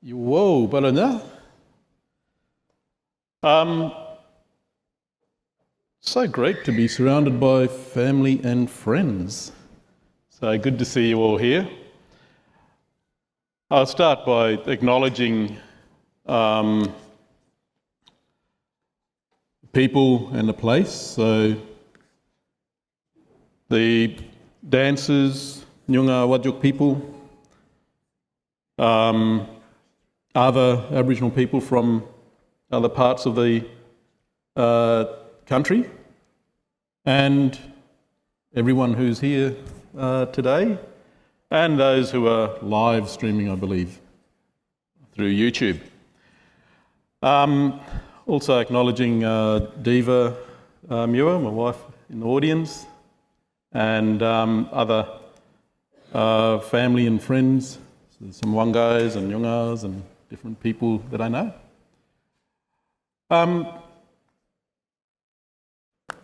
Whoa, balana. So great to be surrounded by family and friends. So good to see you all here. I'll start by acknowledging people and the place. So the dancers, Nyunga Wadjuk people, other Aboriginal people from other parts of the country, and everyone who's here today, and those who are live streaming, I believe, through YouTube. Also acknowledging Diva Muir, my wife, in the audience, and other family and friends, so some Wangais and Nyungas and different people that I know.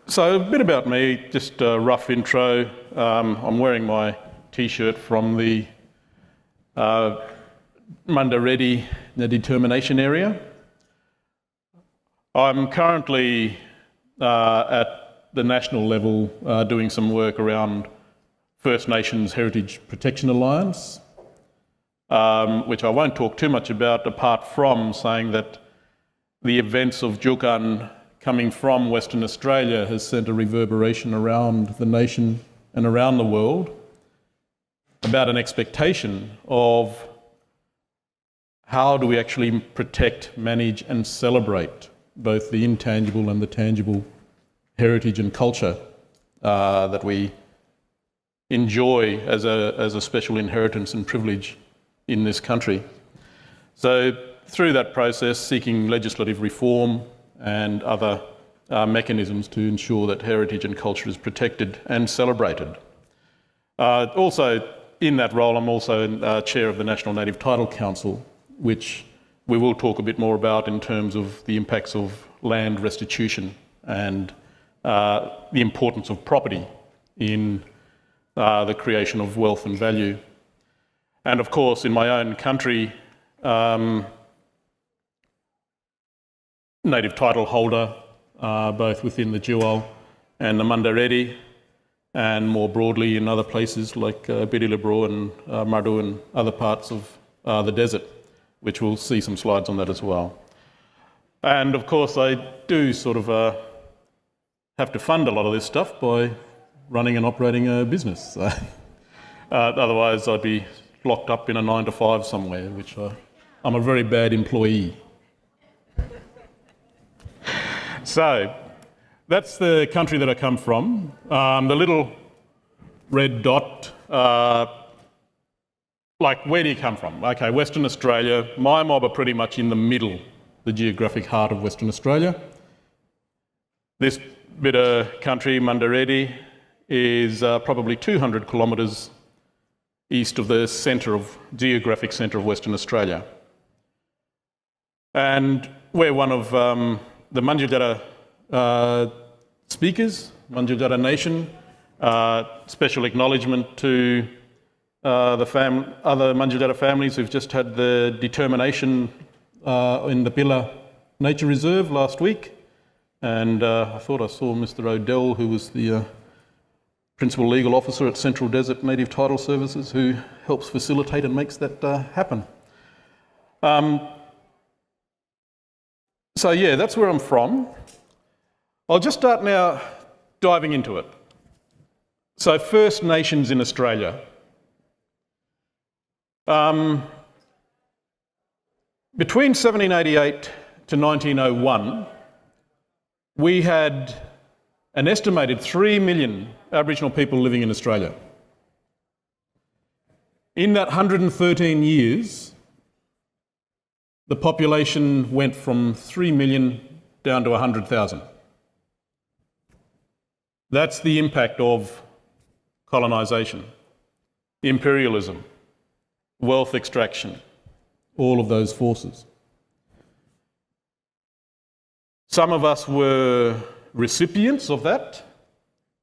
So a bit about me, just a rough intro. I'm wearing my t-shirt from the Mundaredi determination area. I'm currently at the national level doing some work around First Nations Heritage Protection Alliance, which I won't talk too much about, apart from saying that the events of Jukan coming from Western Australia has sent a reverberation around the nation and around the world about an expectation of how do we actually protect, manage and celebrate both the intangible and the tangible heritage and culture that we enjoy as a special inheritance and privilege in this country. So through that process, seeking legislative reform and other mechanisms to ensure that heritage and culture is protected and celebrated. Also, in that role, I'm also chair of the National Native Title Council, which we will talk a bit more about in terms of the impacts of land restitution and the importance of property in the creation of wealth and value. And of course, in my own country, native title holder, both within the Dual and the Mundaredi, and more broadly in other places like Bidilibro and Mardu and other parts of the desert, which we'll see some slides on that as well. And of course, I do sort of have to fund a lot of this stuff by running and operating a business. So, otherwise, I'd be locked up in a 9-to-5 somewhere, which I'm a very bad employee. So, that's the country that I come from. The little red dot, like, where do you come from? Okay, Western Australia. My mob are pretty much in the middle, the geographic heart of Western Australia. This bit of country, Mundaredi, is probably 200 kilometres east of the geographic centre of Western Australia. And we're one of the Mantjiltjara speakers, Mantjiltjara Nation. Special acknowledgement to the other Mantjiltjara families who've just had the determination in the Billa Nature Reserve last week. And I thought I saw Mr. O'Dell, who was the Principal Legal Officer at Central Desert Native Title Services, who helps facilitate and makes that happen. So yeah, that's where I'm from. I'll just start now diving into it. So First Nations in Australia. Between 1788 to 1901, we had an estimated 3 million Aboriginal people living in Australia. In that 113 years, the population went from 3 million down to 100,000. That's the impact of colonisation, imperialism, wealth extraction, all of those forces. Some of us were recipients of that,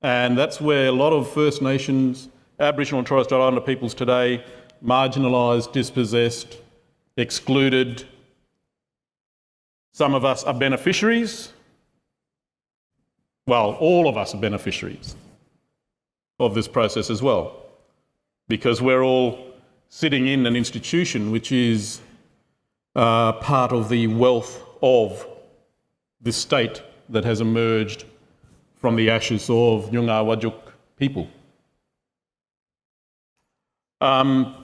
and that's where a lot of First Nations, Aboriginal and Torres Strait Islander peoples today, marginalised, dispossessed, excluded. Some of us are beneficiaries. Well, all of us are beneficiaries of this process as well, because we're all sitting in an institution which is part of the wealth of this state that has emerged from the ashes of Ngalia people. So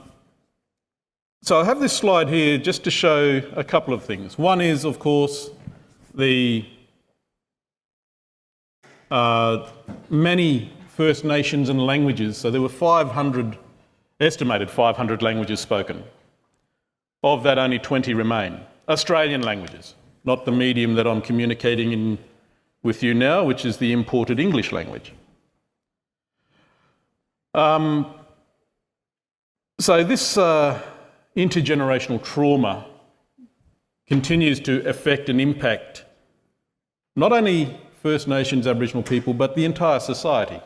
I have this slide here just to show a couple of things. One is, of course, the many First Nations and languages. So there were estimated 500 languages spoken. Of that, only 20 remain. Australian languages, not the medium that I'm communicating with you now, which is the imported English language. So this intergenerational trauma continues to affect and impact not only First Nations Aboriginal people, but the entire society.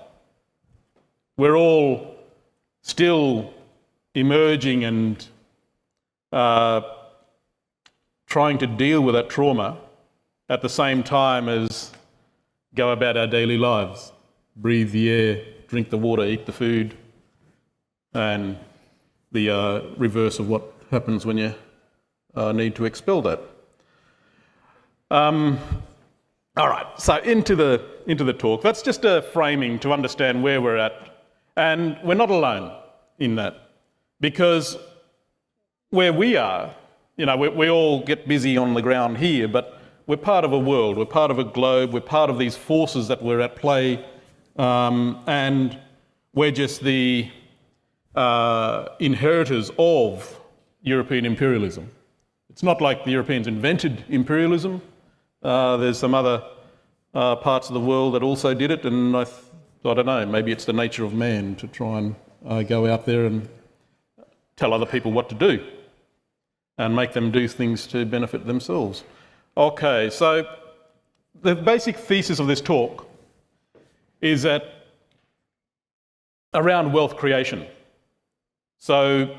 We're all still emerging and trying to deal with that trauma at the same time as go about our daily lives, breathe the air, drink the water, eat the food, and the reverse of what happens when you need to expel that. All right, so into the talk. That's just a framing to understand where we're at, and we're not alone in that, because where we are, you know, we all get busy on the ground here, but we're part of a world, we're part of a globe, we're part of these forces that were at play, and we're just the inheritors of European imperialism. It's not like the Europeans invented imperialism. There's some other parts of the world that also did it, and I don't know, maybe it's the nature of man to try and go out there and tell other people what to do and make them do things to benefit themselves. Okay, so the basic thesis of this talk is that around wealth creation. So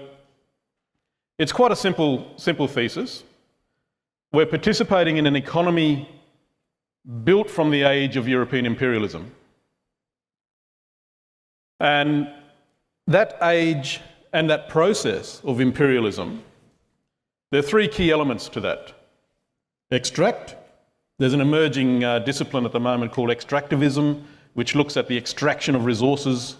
it's quite a simple thesis. We're participating in an economy built from the age of European imperialism. And that age and that process of imperialism, there are three key elements to that. Extract. There's an emerging discipline at the moment called extractivism, which looks at the extraction of resources,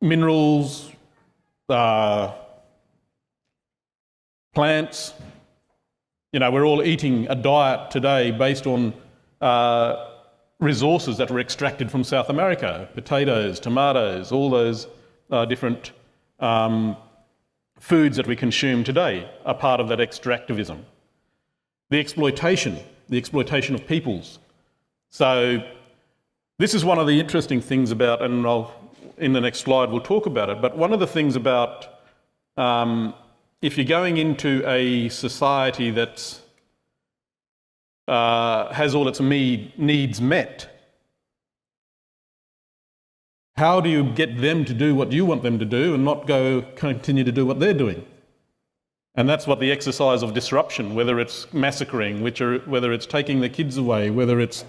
minerals, plants. You know, we're all eating a diet today based on resources that were extracted from South America, potatoes, tomatoes, all those different foods that we consume today are part of that extractivism. The exploitation of peoples. So this is one of the interesting things about, and in the next slide we'll talk about it, but one of the things about if you're going into a society that has all its needs met, how do you get them to do what you want them to do and not continue to do what they're doing? And that's what the exercise of disruption, whether it's massacring, whether it's taking the kids away, whether it's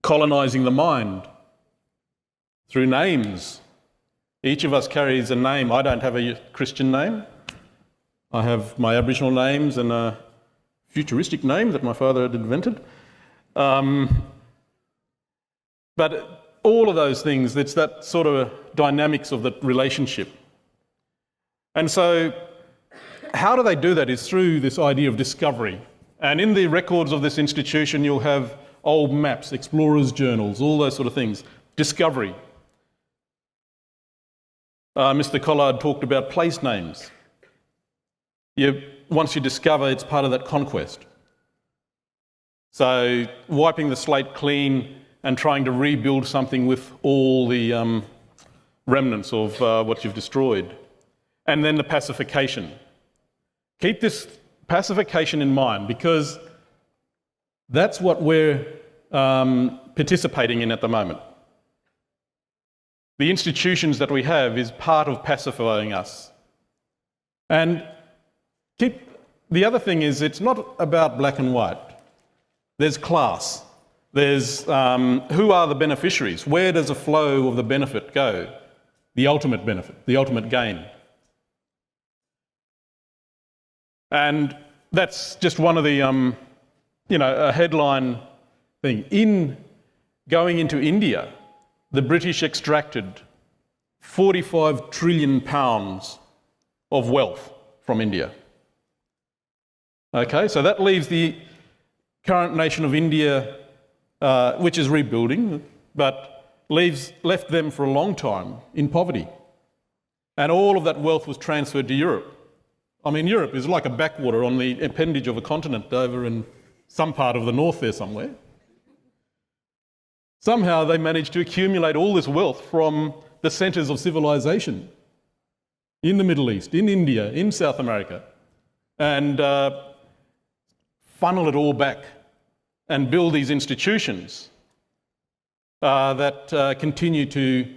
colonising the mind through names. Each of us carries a name. I don't have a Christian name. I have my Aboriginal names and a futuristic name that my father had invented. But all of those things, it's that sort of dynamics of the relationship. And so how do they do that is through this idea of discovery. And in the records of this institution, you'll have old maps, explorers' journals, all those sort of things. Discovery. Mr. Collard talked about place names. Once you discover, it's part of that conquest. So wiping the slate clean and trying to rebuild something with all the remnants of what you've destroyed. And then the pacification. Keep this pacification in mind, because that's what we're participating in at the moment. the institutions that we have is part of pacifying us. And the other thing is, it's not about black and white. There's class. There's who are the beneficiaries? Where does the flow of the benefit go? The ultimate benefit, the ultimate gain. And that's just one of the, a headline thing. In going into India, the British extracted 45 trillion pounds of wealth from India. Okay, so that leaves the current nation of India, which is rebuilding, but left them for a long time in poverty. And all of that wealth was transferred to Europe. I mean, Europe is like a backwater on the appendage of a continent over in some part of the north there somewhere. Somehow they managed to accumulate all this wealth from the centres of civilization in the Middle East, in India, in South America, and funnel it all back and build these institutions that continue to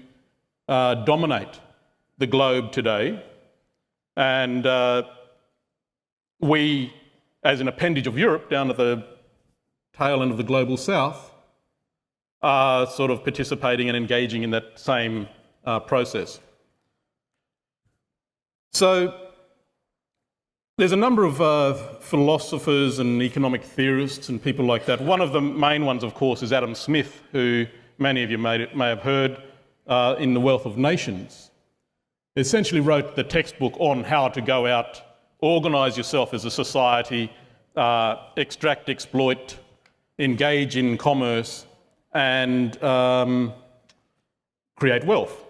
dominate the globe today. And we, as an appendage of Europe, down at the tail end of the global south, are sort of participating and engaging in that same process. So there's a number of philosophers and economic theorists and people like that. One of the main ones, of course, is Adam Smith, who many of you may have heard in The Wealth of Nations. He essentially wrote the textbook on how to go out, organise yourself as a society, extract, exploit, engage in commerce, and create wealth.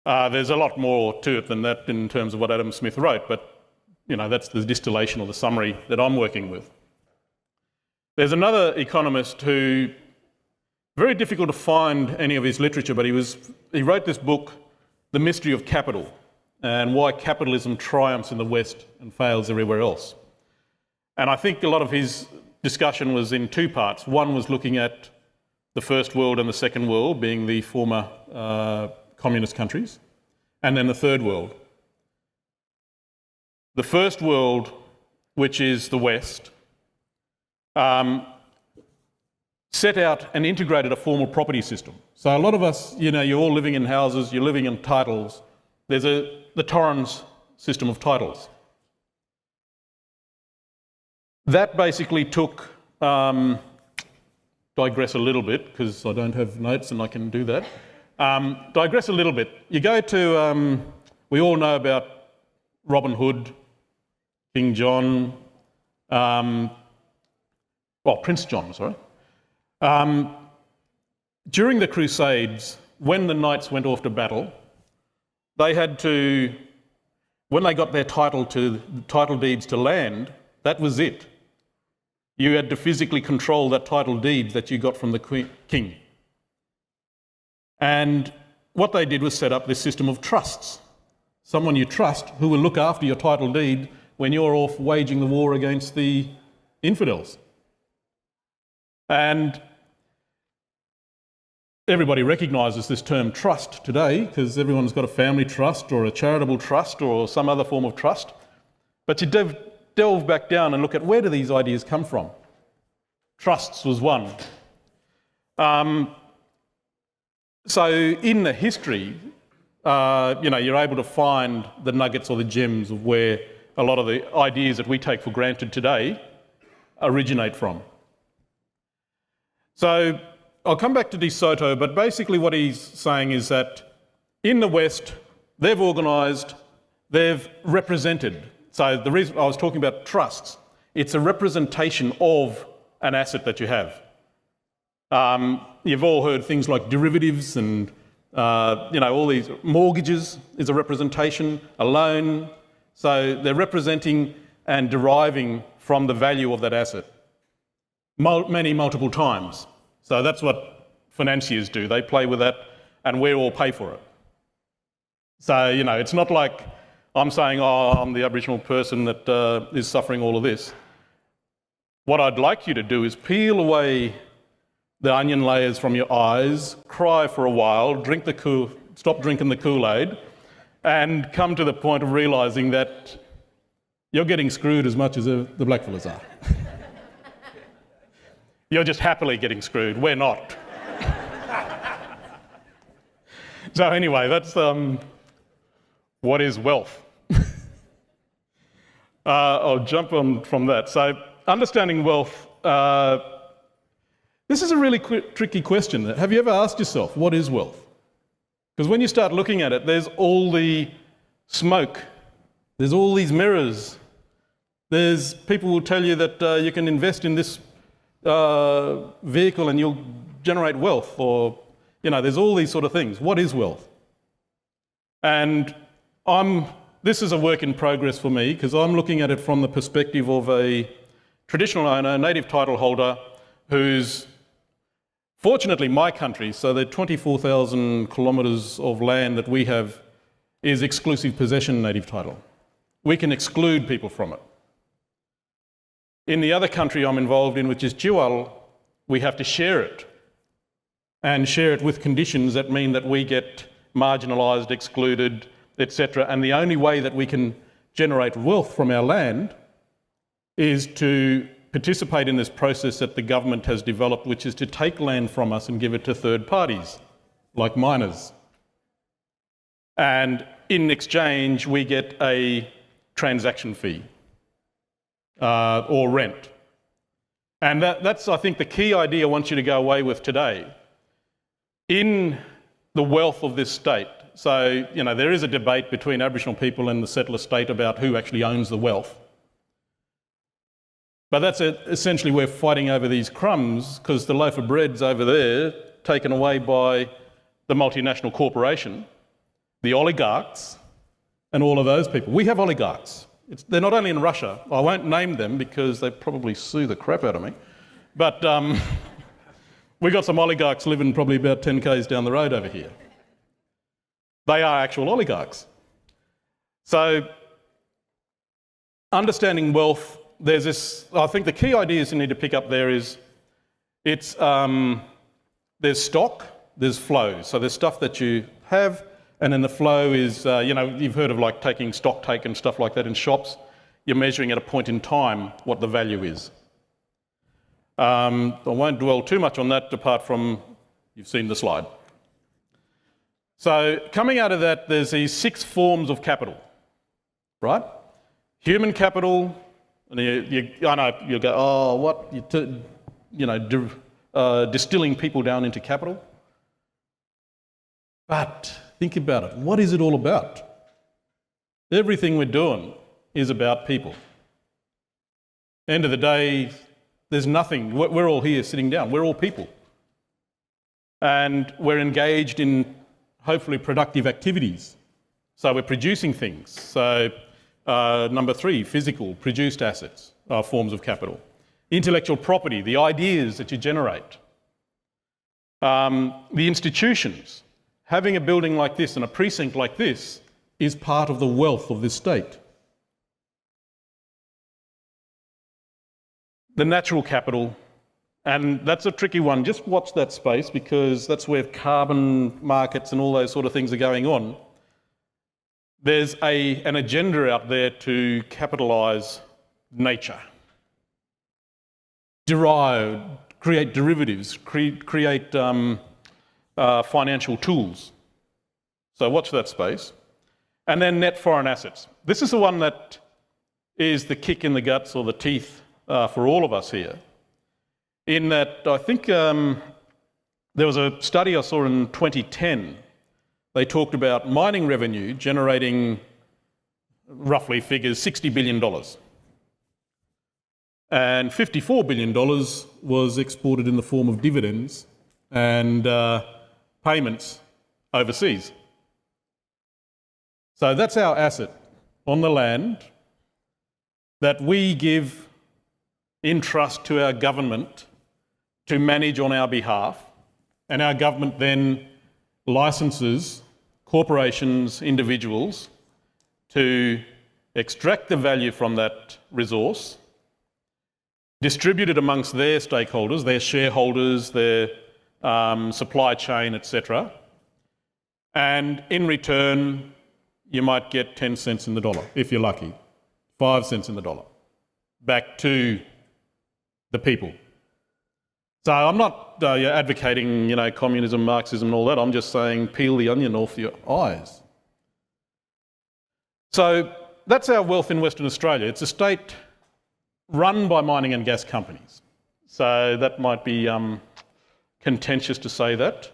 There's a lot more to it than that in terms of what Adam Smith wrote, but that's the distillation or the summary that I'm working with. There's another economist who, very difficult to find any of his literature, but he wrote this book, The Mystery of Capital, and why capitalism triumphs in the West and fails everywhere else. And I think a lot of his discussion was in two parts. One was looking at the First World and the Second World, being the former communist countries, and then the Third World. The First World, which is the West, set out and integrated a formal property system. So a lot of us, you're all living in houses, you're living in titles. There's the Torrens system of titles. That basically took, digress a little bit, because I don't have notes and I can do that. Digress a little bit. You go to, we all know about Robin Hood, King John, Prince John, sorry. During the Crusades, when the knights went off to battle, they had to, when they got their title deeds to land, that was it. You had to physically control that title deed that you got from the king. And what they did was set up this system of trusts. Someone you trust who will look after your title deed when you're off waging the war against the infidels. And everybody recognises this term trust today, because everyone's got a family trust or a charitable trust or some other form of trust. But you delve back down and look at, where do these ideas come from? Trusts was one. So in the history, you're able to find the nuggets or the gems of where a lot of the ideas that we take for granted today originate from. So I'll come back to De Soto, but basically what he's saying is that in the West, they've organised, they've represented. So the reason I was talking about trusts, it's a representation of an asset that you have. You've all heard things like derivatives and all these mortgages is a representation, a loan. So they're representing and deriving from the value of that asset multiple times. So that's what financiers do. They play with that and we all pay for it. So, it's not like I'm saying, I'm the Aboriginal person that is suffering all of this. What I'd like you to do is peel away the onion layers from your eyes, cry for a while, stop drinking the Kool-Aid, and come to the point of realising that you're getting screwed as much as the blackfellas are. You're just happily getting screwed. We're not. So anyway, that's what is wealth. I'll jump on from that. So understanding wealth, this is a really tricky question. Have you ever asked yourself, what is wealth? Because when you start looking at it, there's all the smoke, there's all these mirrors, there's people will tell you that you can invest in this vehicle and you'll generate wealth, or, there's all these sort of things. What is wealth? And this is a work in progress for me, because I'm looking at it from the perspective of a traditional owner, native title holder, who's fortunately my country, so the 24,000 kilometres of land that we have is exclusive possession native title. We can exclude people from it. In the other country I'm involved in, which is Chihuahua, we have to share it, and share it with conditions that mean that we get marginalised, excluded, etc. And the only way that we can generate wealth from our land is to participate in this process that the government has developed, which is to take land from us and give it to third parties, like miners. And in exchange, we get a transaction fee or rent. And that's, I think, the key idea I want you to go away with today. In the wealth of this state, so, there is a debate between Aboriginal people and the settler state about who actually owns the wealth. But that's essentially we're fighting over these crumbs, because the loaf of bread's over there, taken away by the multinational corporation, the oligarchs, and all of those people. We have oligarchs. They're not only in Russia. I won't name them because they probably sue the crap out of me. But we've got some oligarchs living probably about 10 k's down the road over here. They are actual oligarchs. So, understanding wealth, there's this, I think the key ideas you need to pick up there is, there's stock, there's flow. So there's stuff that you have, and then the flow is, you've heard of like taking stock take and stuff like that in shops. You're measuring at a point in time what the value is. I won't dwell too much on that apart from you've seen the slide. So coming out of that, there's these 6 forms of capital, right? Human capital, and I know you'll go, oh, what? Distilling people down into capital. But think about it. What is it all about? Everything we're doing is about people. End of the day, there's nothing. We're all here sitting down. We're all people. And we're engaged in hopefully productive activities. So we're producing things. So number 3, physical, produced assets are forms of capital. Intellectual property, the ideas that you generate. The institutions. Having a building like this and a precinct like this is part of the wealth of this state. The natural capital, and that's a tricky one. Just watch that space, because that's where carbon markets and all those sort of things are going on. There's an agenda out there to capitalise nature, create derivatives, create financial tools. So watch that space. And then net foreign assets. This is the one that is the kick in the guts or the teeth for all of us here. In that, I think there was a study I saw in 2010. They talked about mining revenue generating, roughly figures, $60 billion. And $54 billion was exported in the form of dividends and payments overseas. So that's our asset on the land that we give in trust to our government to manage on our behalf, and our government then licenses corporations, individuals, to extract the value from that resource, distributed amongst their stakeholders, their shareholders, their supply chain, etc. And in return, you might get 10 cents in the dollar, if you're lucky, 5 cents in the dollar, back to the people. So I'm not advocating, communism, Marxism and all that. I'm just saying peel the onion off your eyes. So that's our wealth in Western Australia. It's a state run by mining and gas companies. So that might be contentious to say that.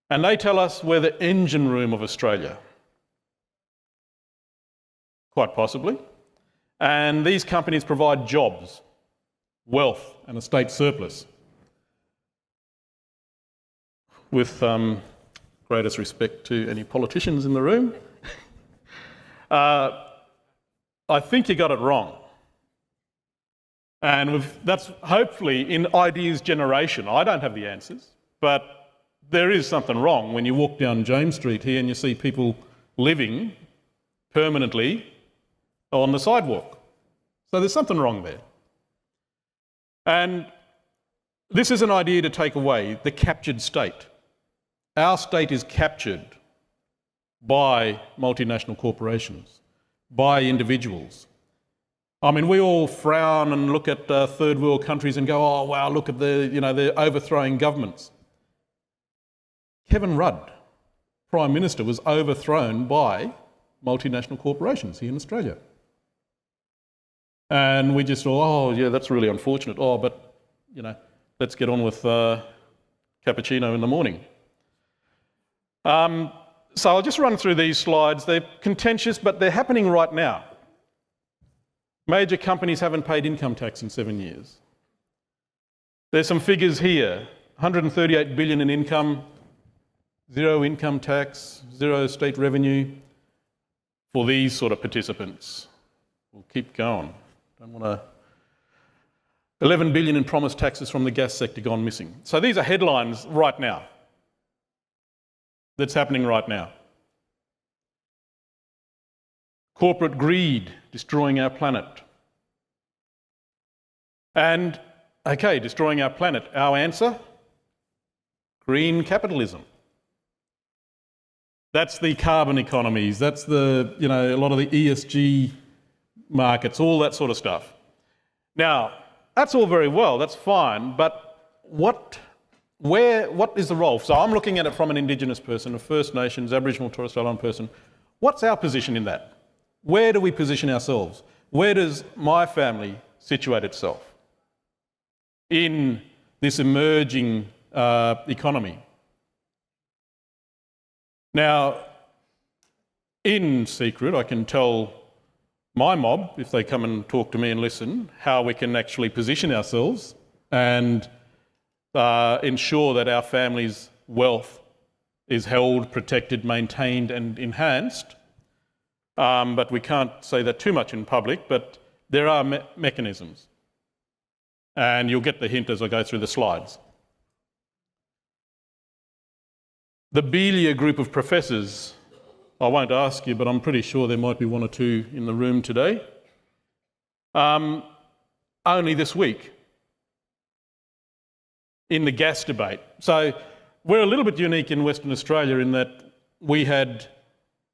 And they tell us we're the engine room of Australia. Quite possibly. And these companies provide jobs, wealth and a state surplus. With greatest respect to any politicians in the room, I think you got it wrong. And that's hopefully in ideas generation. I don't have the answers, but there is something wrong when you walk down James Street here and you see people living permanently on the sidewalk. So there's something wrong there. And this is an idea to take away, the captured state. Our state is captured by multinational corporations, by individuals. I mean, we all frown and look at third world countries and go, oh, wow, look at they're overthrowing governments. Kevin Rudd, Prime Minister, was overthrown by multinational corporations here in Australia. And we just thought, oh, yeah, that's really unfortunate. Oh, but, let's get on with cappuccino in the morning. So I'll just run through these slides. They're contentious, but they're happening right now. Major companies haven't paid income tax in 7 years. There's some figures here. 138 billion in income, zero income tax, zero state revenue for these sort of participants. We'll keep going. Don't want to... 11 billion in promised taxes from the gas sector gone missing. So these are headlines right now. That's happening right now. Corporate greed destroying our planet. And, okay, destroying our planet. Our answer? Green capitalism. That's the carbon economies. That's the, a lot of the ESG markets, all that sort of stuff. Now, that's all very well, that's fine, but what is the role? So I'm looking at it from an Indigenous person, a First Nations, Aboriginal, Torres Strait Islander person. What's our position in that? Where do we position ourselves? Where does my family situate itself in this emerging economy? Now, in secret, I can tell my mob, if they come and talk to me and listen, how we can actually position ourselves and ensure that our family's wealth is held, protected, maintained and enhanced. But we can't say that too much in public, but there are mechanisms. And you'll get the hint as I go through the slides. The Belia group of professors, I won't ask you, but I'm pretty sure there might be one or two in the room today. Only this week, in the gas debate. So we're a little bit unique in Western Australia in that we had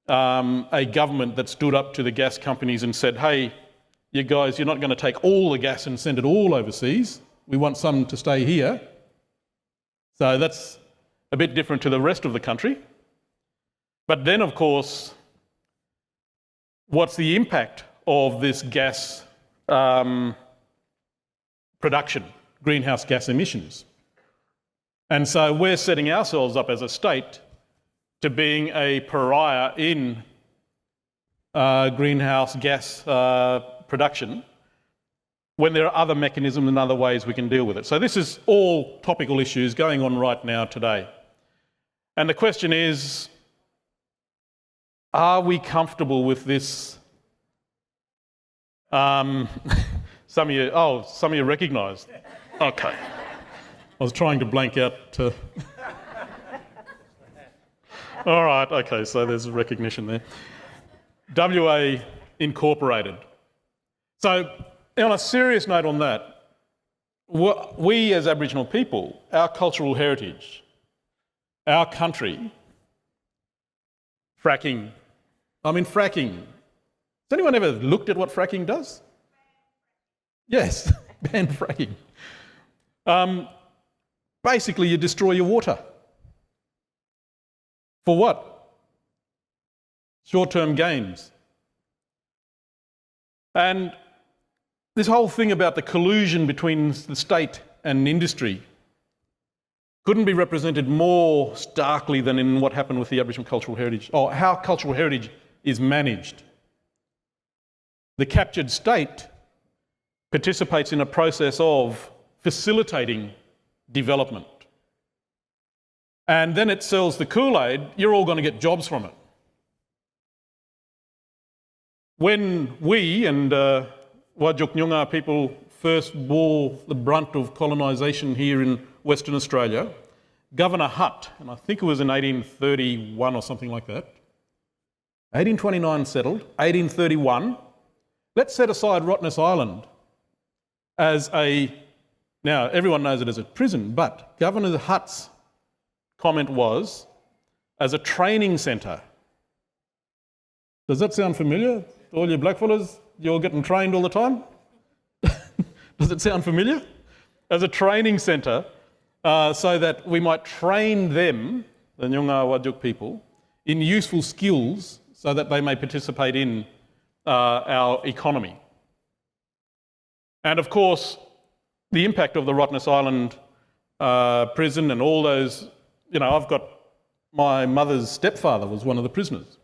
a government that stood up to the gas companies and said, hey, you guys, you're not going to take all the gas and send it all overseas. We want some to stay here. So that's a bit different to the rest of the country. But then, of course, what's the impact of this gas production, greenhouse gas emissions? And so we're setting ourselves up as a state to being a pariah in greenhouse gas production when there are other mechanisms and other ways we can deal with it. So this is all topical issues going on right now today. And the question is, are we comfortable with this? Some of you recognised. Okay. I was trying to blank out. All right, okay, so there's recognition there. WA Incorporated. So on a serious note on that, we as Aboriginal people, our cultural heritage, our country, fracking. I mean, fracking. Has anyone ever looked at what fracking does? Yes, ban fracking. Basically, you destroy your water. For what? Short-term gains. And this whole thing about the collusion between the state and industry couldn't be represented more starkly than in what happened with the Aboriginal cultural heritage, or how cultural heritage is managed. The captured state participates in a process of facilitating development. And then it sells the Kool-Aid, you're all going to get jobs from it. When we and Mantjiltjara people first bore the brunt of colonisation here in Western Australia, Governor Hutt, and I think it was in 1831 or something like that, 1829 settled, 1831, let's set aside Rottnest Island as now everyone knows it as a prison, but Governor Hutt's comment was, as a training centre. Does that sound familiar? All you blackfellas, you're getting trained all the time? Does it sound familiar? As a training centre, so that we might train them, the Nyunga Wadjuk people, in useful skills so that they may participate in our economy. And of course, the impact of the Rottnest Island prison and all those, I've got my mother's stepfather was one of the prisoners.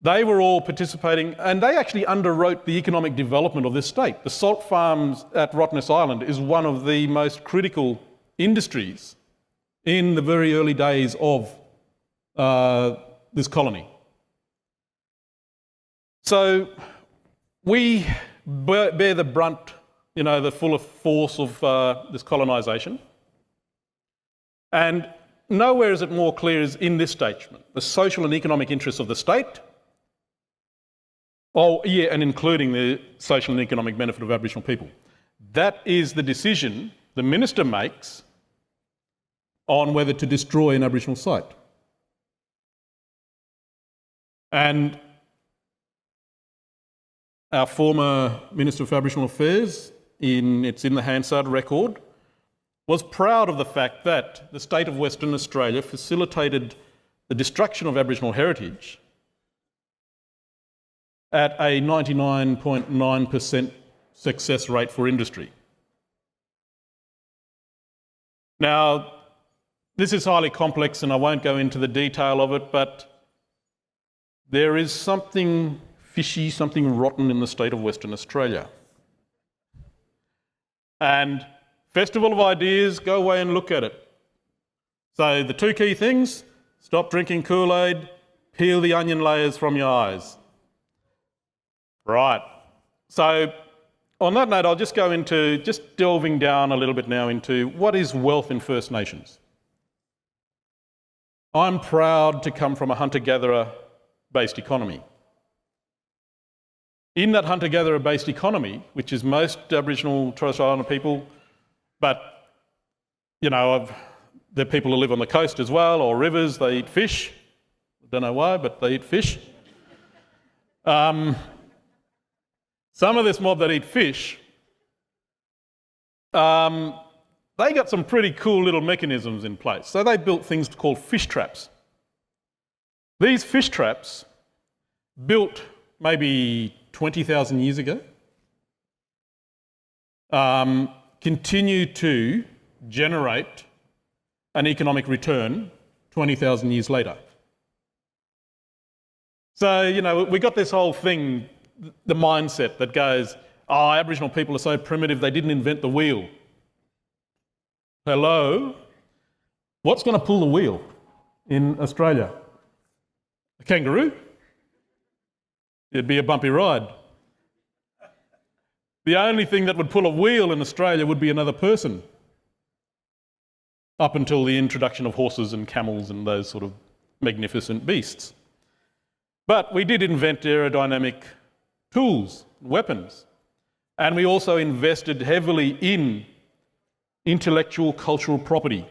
They were all participating, and they actually underwrote the economic development of this state. The salt farms at Rottnest Island is one of the most critical industries in the very early days of this colony. So we bear the brunt, the full force of this colonisation. And nowhere is it more clear as in this statement. The social and economic interests of the state, and including the social and economic benefit of Aboriginal people. That is the decision the minister makes on whether to destroy an Aboriginal site. And our former Minister for Aboriginal Affairs, it's in the Hansard record, was proud of the fact that the state of Western Australia facilitated the destruction of Aboriginal heritage at a 99.9% success rate for industry. Now, this is highly complex and I won't go into the detail of it, but there is something fishy, something rotten in the state of Western Australia. And Festival of Ideas, go away and look at it. So the two key things, stop drinking Kool-Aid, peel the onion layers from your eyes. Right. So on that note, I'll just go into delving down a little bit now into what is wealth in First Nations. I'm proud to come from a hunter-gatherer-based economy. In that hunter-gatherer-based economy, which is most Aboriginal and Torres Strait Islander people, but, there are people who live on the coast as well, or rivers, they eat fish. I don't know why, but they eat fish. Some of this mob that eat fish, they got some pretty cool little mechanisms in place. So they built things called fish traps. These fish traps, built maybe 20,000 years ago, continue to generate an economic return 20,000 years later. So, we got this whole thing, the mindset that goes, Aboriginal people are so primitive, they didn't invent the wheel. Hello? What's going to pull the wheel in Australia? A kangaroo? It'd be a bumpy ride. The only thing that would pull a wheel in Australia would be another person, up until the introduction of horses and camels and those sort of magnificent beasts. But we did invent aerodynamic tools, weapons. And we also invested heavily in intellectual cultural property.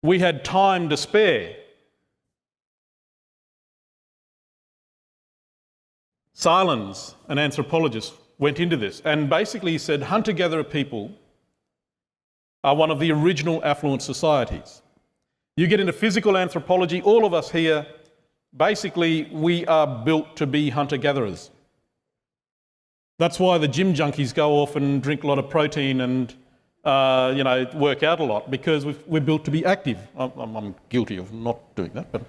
We had time to spare. Silens, an anthropologist, went into this and basically said hunter-gatherer people are one of the original affluent societies. You get into physical anthropology, all of us here, basically we are built to be hunter-gatherers. That's why the gym junkies go off and drink a lot of protein and work out a lot, because we're built to be active. I'm guilty of not doing that, but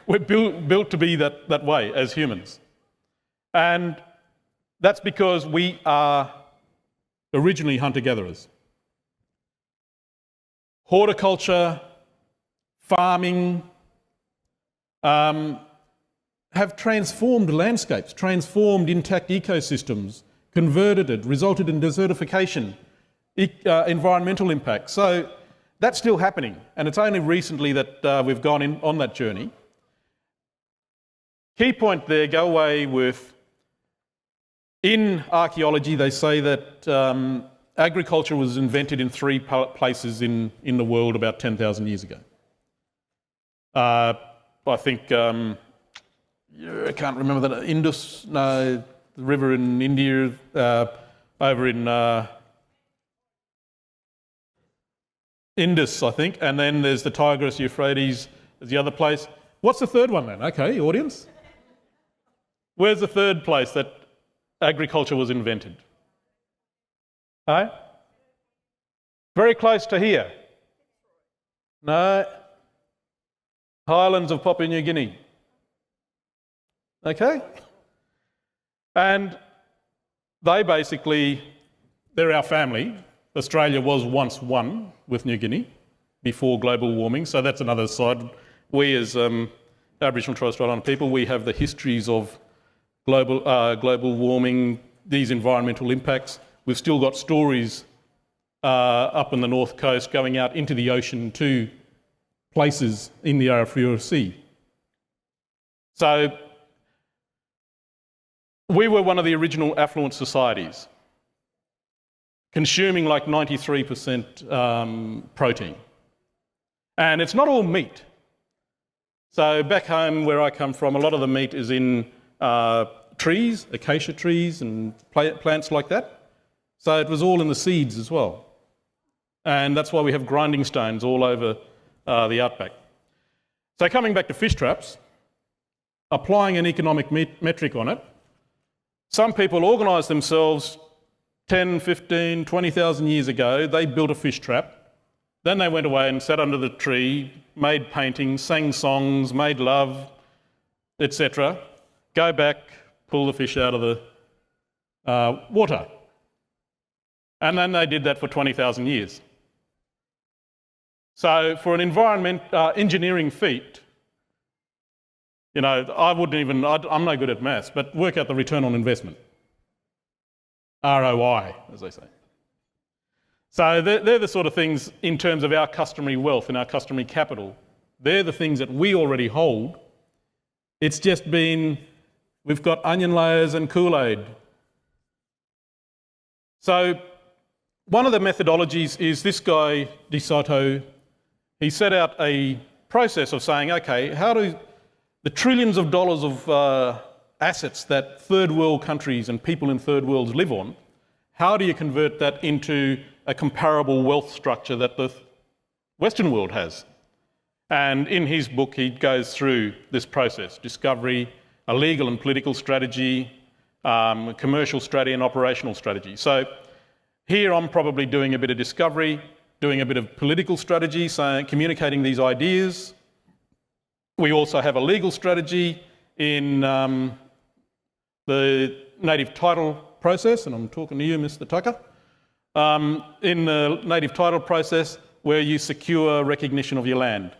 we're built to be that way as humans. And that's because we are originally hunter-gatherers. Horticulture, farming, have transformed landscapes, transformed intact ecosystems, converted it, resulted in desertification, environmental impact. So that's still happening, and it's only recently that we've gone on that journey. Key point there, go away with, in archaeology they say that agriculture was invented in 3 places in the world about 10,000 years ago. I think, I can't remember that, Indus, no, the river in India, over in Indus, I think, and then there's the Tigris, Euphrates, there's the other place. What's the third one then? Okay, audience. Where's the third place that agriculture was invented? Very close to here. No. Highlands of Papua New Guinea. Okay? And they're our family. Australia was once one with New Guinea before global warming, so that's another side. We as Aboriginal and Torres Strait Islander people, we have the histories of global warming, these environmental impacts. We've still got stories up in the north coast going out into the ocean to places in the Arafura Sea. So we were one of the original affluent societies, consuming like 93% protein. And it's not all meat. So back home where I come from, a lot of the meat is in trees, acacia trees and plants like that. So it was all in the seeds as well. And that's why we have grinding stones all over the outback. So coming back to fish traps, applying an economic metric on it, some people organised themselves 10, 15, 20,000 years ago. They built a fish trap. Then they went away and sat under the tree, made paintings, sang songs, made love, etc. Go back, pull the fish out of the water. And then they did that for 20,000 years. So for an engineering feat, I'm no good at maths, but work out the return on investment. ROI, as they say. So they're the sort of things in terms of our customary wealth and our customary capital. They're the things that we already hold. It's just been, we've got onion layers and Kool-Aid. So one of the methodologies is this guy, De Soto. He set out a process of saying, okay, how do the trillions of dollars of assets that third world countries and people in third worlds live on, how do you convert that into a comparable wealth structure that the Western world has? And in his book, he goes through this process: discovery, a legal and political strategy, commercial strategy and operational strategy. So here I'm probably doing a bit of discovery, doing a bit of political strategy, so communicating these ideas. We also have a legal strategy in the native title process, and I'm talking to you, Mr. Tucker, in the native title process where you secure recognition of your land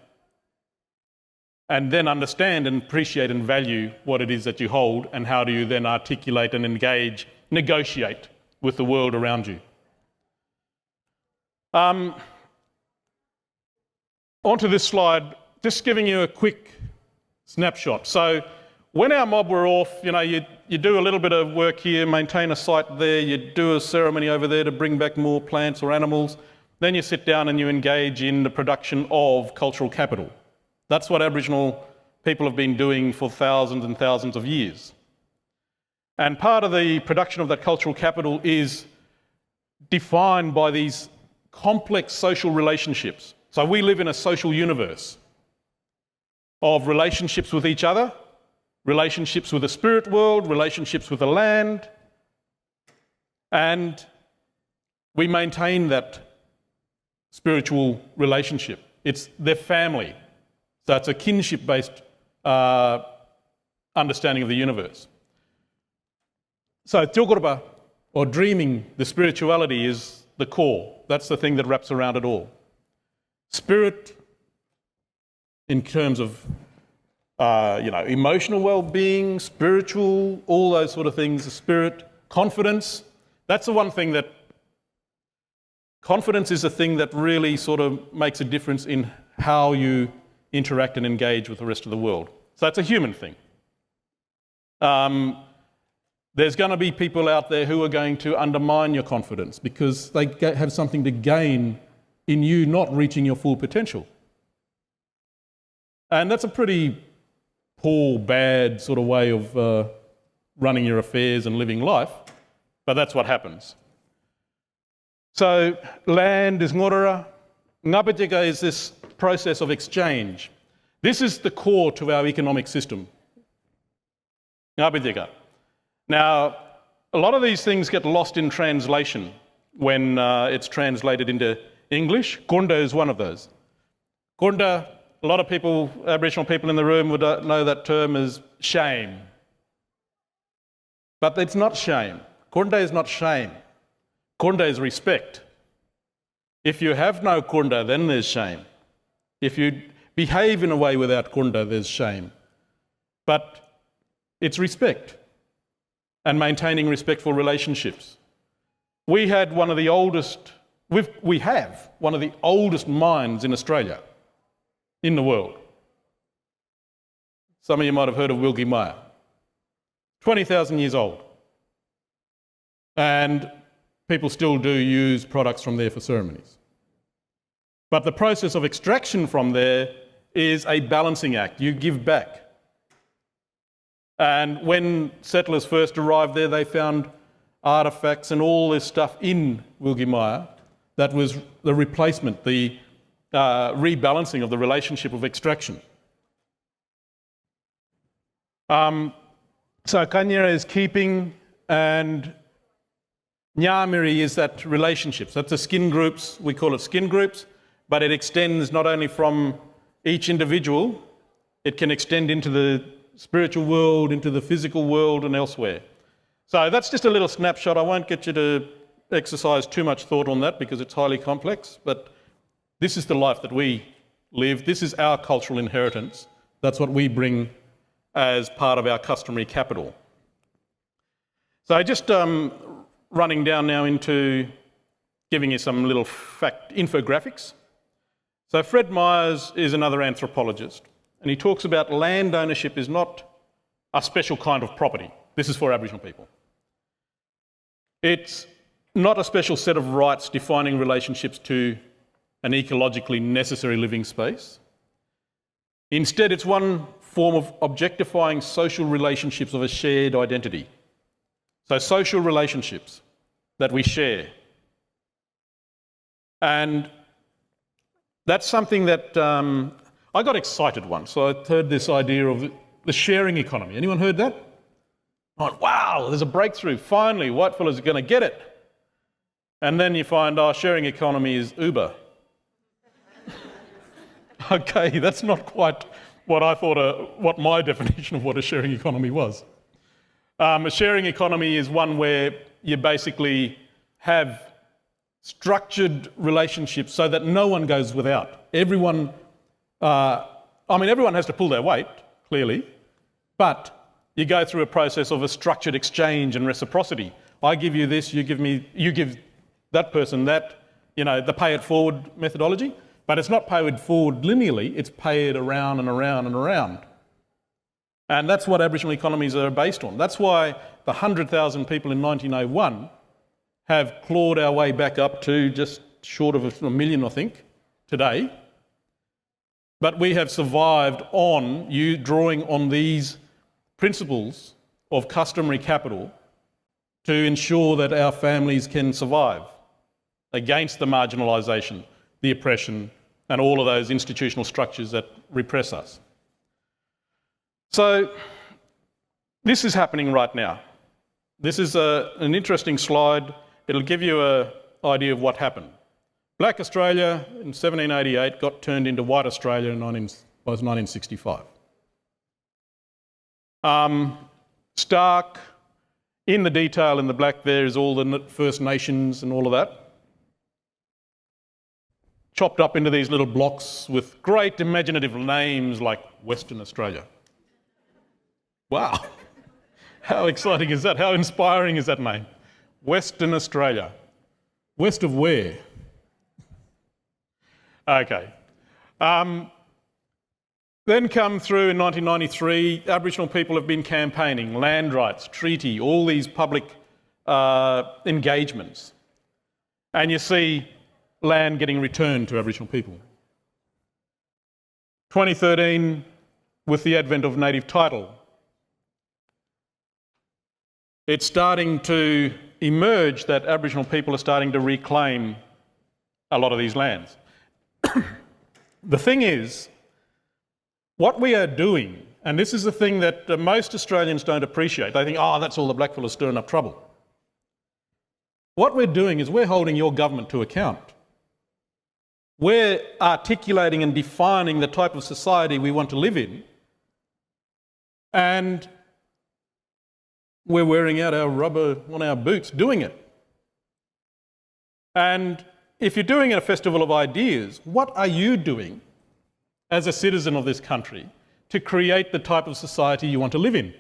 and then understand and appreciate and value what it is that you hold, and how do you then articulate and engage, negotiate with the world around you. Onto this slide, just giving you a quick snapshot. So when our mob were off, you do a little bit of work here, maintain a site there, you do a ceremony over there to bring back more plants or animals, then you sit down and you engage in the production of cultural capital. That's what Aboriginal people have been doing for thousands and thousands of years. And part of the production of that cultural capital is defined by these complex social relationships. So we live in a social universe of relationships with each other, relationships with the spirit world, relationships with the land, and we maintain that spiritual relationship. It's their family. So it's a kinship-based understanding of the universe. So Tjogurba, or dreaming, the spirituality, is the core. That's the thing that wraps around it all. Spirit, in terms of emotional well-being, spiritual, all those sort of things, the spirit, confidence. That's the one thing that, confidence is the thing that really sort of makes a difference in how you interact and engage with the rest of the world. So it's a human thing. There's going to be people out there who are going to undermine your confidence because they have something to gain in you not reaching your full potential. And that's a pretty poor, bad sort of way of running your affairs and living life, but that's what happens. So land is ngorora. Ngabajika is this process of exchange. This is the core to our economic system. Ngabajika. Now, a lot of these things get lost in translation when it's translated into English. Gunda is one of those. Gunda, a lot of people, Aboriginal people in the room would know that term as shame. But it's not shame. Gunda is not shame. Gunda is respect. If you have no Gunda, then there's shame. If you behave in a way without Gunda, there's shame. But it's respect and maintaining respectful relationships. We have one of the oldest mines in Australia, in the world. Some of you might have heard of Wilgie-Mia. 20,000 years old. And people still do use products from there for ceremonies. But the process of extraction from there is a balancing act. You give back. And when settlers first arrived there, they found artefacts and all this stuff in Wilgie-Mia that was the replacement, the rebalancing of the relationship of extraction. So Kanyera is keeping, and Nyamiri is that relationships. That's the skin groups. We call it skin groups, but it extends not only from each individual, it can extend into the spiritual world, into the physical world and elsewhere. So that's just a little snapshot. I won't get you to exercise too much thought on that because it's highly complex, but this is the life that we live. This is our cultural inheritance. That's what we bring as part of our customary capital. So just running down now into giving you some little infographics. So Fred Myers is another anthropologist, and he talks about land ownership is not a special kind of property. This is for Aboriginal people. It's not a special set of rights defining relationships to an ecologically necessary living space. Instead, it's one form of objectifying social relationships of a shared identity. So social relationships that we share. And that's something that I got excited once. So I heard this idea of the sharing economy. Anyone heard that? I went, wow, there's a breakthrough. Finally, whitefellas are going to get it. And then you find, sharing economy is Uber. Okay, that's not quite what I thought, what my definition of what a sharing economy was. A sharing economy is one where you basically have structured relationships so that no one goes without. Everyone has to pull their weight, clearly, but you go through a process of a structured exchange and reciprocity. I give you this, you give that person that, the pay it forward methodology, but it's not paid forward linearly, it's paid around and around and around. And that's what Aboriginal economies are based on. That's why the 100,000 people in 1901 have clawed our way back up to just short of a million, I think, today. But we have survived on you drawing on these principles of customary capital to ensure that our families can survive against the marginalisation, the oppression, and all of those institutional structures that repress us. So this is happening right now. This is an interesting slide. It'll give you an idea of what happened. Black Australia in 1788 got turned into white Australia in 1965. Stark, in the detail in the black there is all the First Nations and all of that. Chopped up into these little blocks with great imaginative names like Western Australia. Wow, how exciting is that? How inspiring is that name? Western Australia. West of where? Okay. Then come through in 1993, Aboriginal people have been campaigning, land rights, treaty, all these public engagements. And you see land getting returned to Aboriginal people. 2013, with the advent of native title, it's starting to emerge that Aboriginal people are starting to reclaim a lot of these lands. The thing is, what we are doing, and this is the thing that most Australians don't appreciate, they think, oh, that's all the black fellas stirring up trouble. What we're doing is we're holding your government to account. We're articulating and defining the type of society we want to live in, and we're wearing out our rubber on our boots doing it. And if you're doing a festival of ideas, what are you doing as a citizen of this country to create the type of society you want to live in?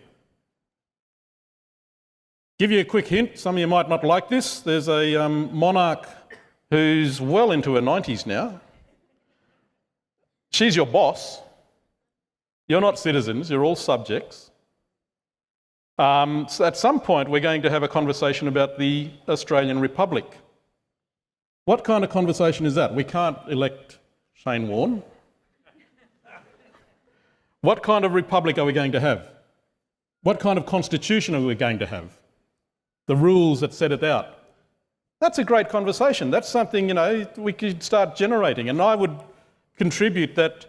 Give you a quick hint, some of you might not like this. There's a monarch who's well into her 90s now. She's your boss. You're not citizens, you're all subjects. So at some point we're going to have a conversation about the Australian Republic. What kind of conversation is that? We can't elect Shane Warne. What kind of republic are we going to have? What kind of constitution are we going to have? The rules that set it out. That's a great conversation. That's something, we could start generating. And I would contribute that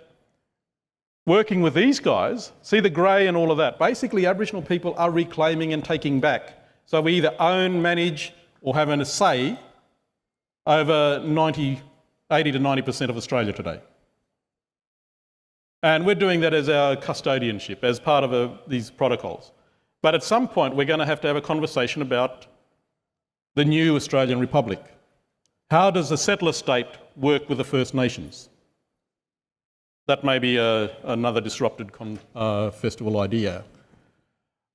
working with these guys, see the grey and all of that. Basically, Aboriginal people are reclaiming and taking back. So we either own, manage, or have a say over 80 to 90% of Australia today. And we're doing that as our custodianship, as part of these protocols. But at some point, we're going to have a conversation about the new Australian Republic. How does the settler state work with the First Nations? That may be another disrupted festival idea.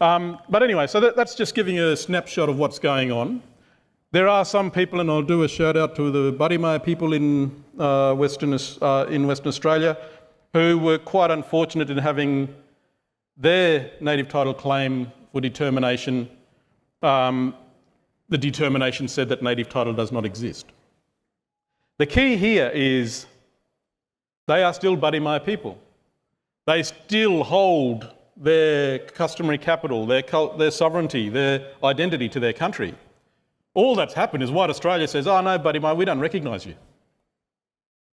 But anyway, so that's just giving you a snapshot of what's going on. There are some people, and I'll do a shout out to the Budimaya people in Western Australia, who were quite unfortunate in having their native title claim for determination. The determination said that native title does not exist. The key here is they are still Budimaya people. They still hold their customary capital, their sovereignty, their identity to their country. All that's happened is white Australia says, oh no, Budimaya, we don't recognise you.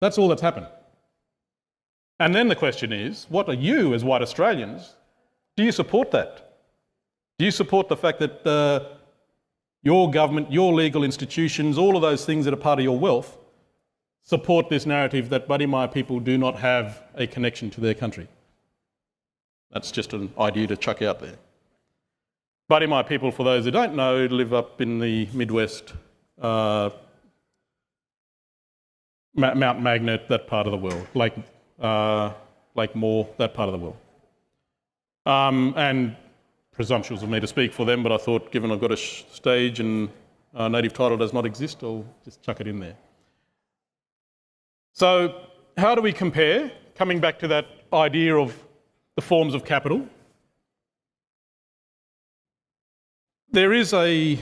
That's all that's happened. And then the question is, what are you as white Australians? Do you support that? Do you support the fact that your government, your legal institutions, all of those things that are part of your wealth, support this narrative that Budimaya people do not have a connection to their country? That's just an idea to chuck out there. Budimaya people, for those who don't know, live up in the Midwest, Mount Magnet, that part of the world, Lake Moore, that part of the world. And presumptuous of me to speak for them, but I thought, given I've got a stage and native title does not exist, I'll just chuck it in there. So how do we compare? Coming back to that idea of the forms of capital, there is a,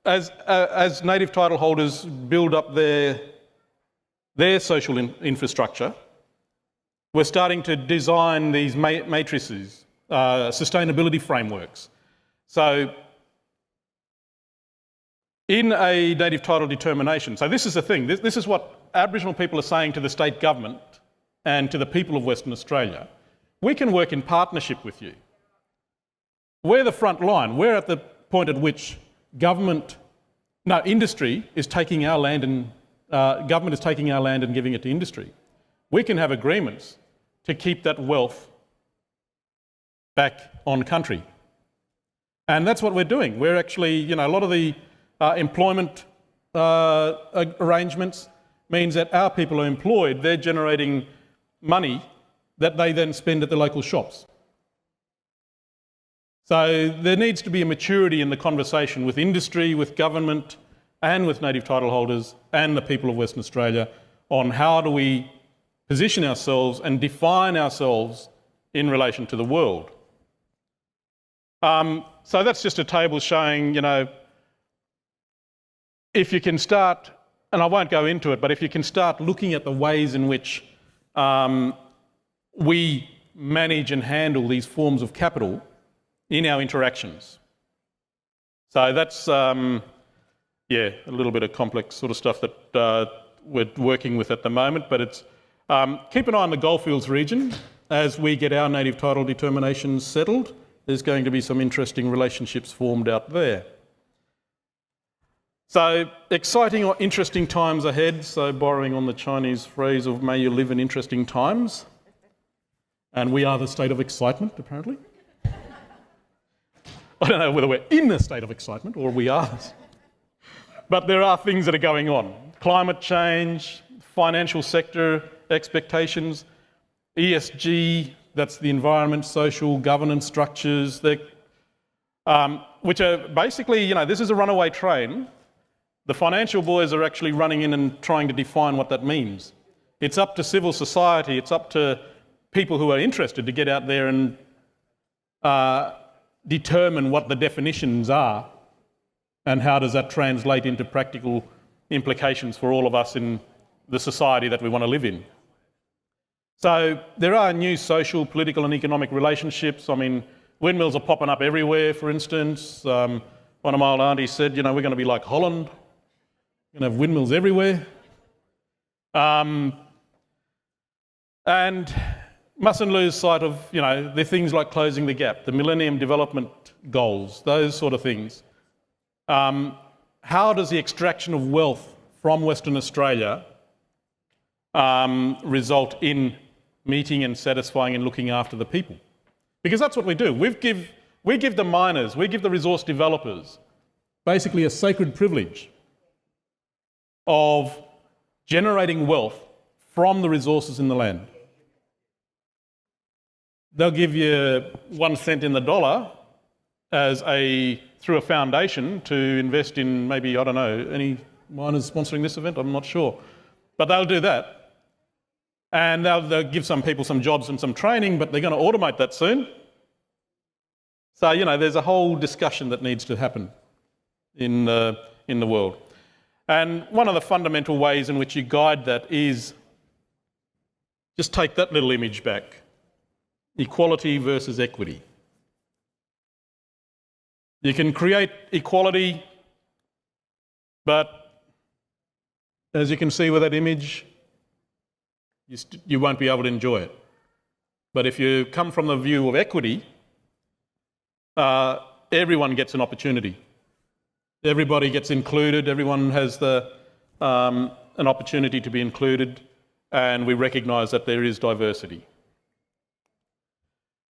as native title holders build up their social infrastructure, we're starting to design these matrices, sustainability frameworks. So in a native title determination, so this is the thing, this is what Aboriginal people are saying to the state government and to the people of Western Australia. We can work in partnership with you. We're the front line. We're at the point at which industry is taking our land and government is taking our land and giving it to industry. We can have agreements to keep that wealth back on country. And that's what we're doing. We're actually, a lot of the employment arrangements means that our people are employed, they're generating money that they then spend at the local shops. So there needs to be a maturity in the conversation with industry, with government, and with native title holders and the people of Western Australia on how do we position ourselves and define ourselves in relation to the world. So that's just a table showing, if you can start, and I won't go into it, but if you can start looking at the ways in which we manage and handle these forms of capital in our interactions. So that's, a little bit of complex sort of stuff that we're working with at the moment, but it's keep an eye on the Goldfields region as we get our native title determinations settled. There's going to be some interesting relationships formed out there. So exciting or interesting times ahead, so borrowing on the Chinese phrase of may you live in interesting times. And we are the state of excitement, apparently. I don't know whether we're in the state of excitement or we are. But there are things that are going on. Climate change, financial sector expectations, ESG, that's the environment, social governance structures, which are basically, this is a runaway train. The financial boys are actually running in and trying to define what that means. It's up to civil society, it's up to people who are interested to get out there and determine what the definitions are and how does that translate into practical implications for all of us in the society that we want to live in. So there are new social, political and economic relationships. I mean, windmills are popping up everywhere, for instance. One of my old aunties said, we're going to be like Holland. We're going to have windmills everywhere. And mustn't lose sight of, the things like closing the gap, the Millennium Development Goals, those sort of things. How does the extraction of wealth from Western Australia result in meeting and satisfying and looking after the people? Because that's what we do. We give the miners, we give the resource developers basically a sacred privilege of generating wealth from the resources in the land. They'll give you 1 cent in the dollar through a foundation to invest in maybe, I don't know, any miners sponsoring this event? I'm not sure. But they'll do that. And they'll give some people some jobs and some training, but they're going to automate that soon. So, there's a whole discussion that needs to happen in the world. And one of the fundamental ways in which you guide that is just take that little image back. Equality versus equity. You can create equality, but as you can see with that image, you won't be able to enjoy it. But if you come from the view of equity, everyone gets an opportunity. Everybody gets included, everyone has an opportunity to be included, and we recognise that there is diversity.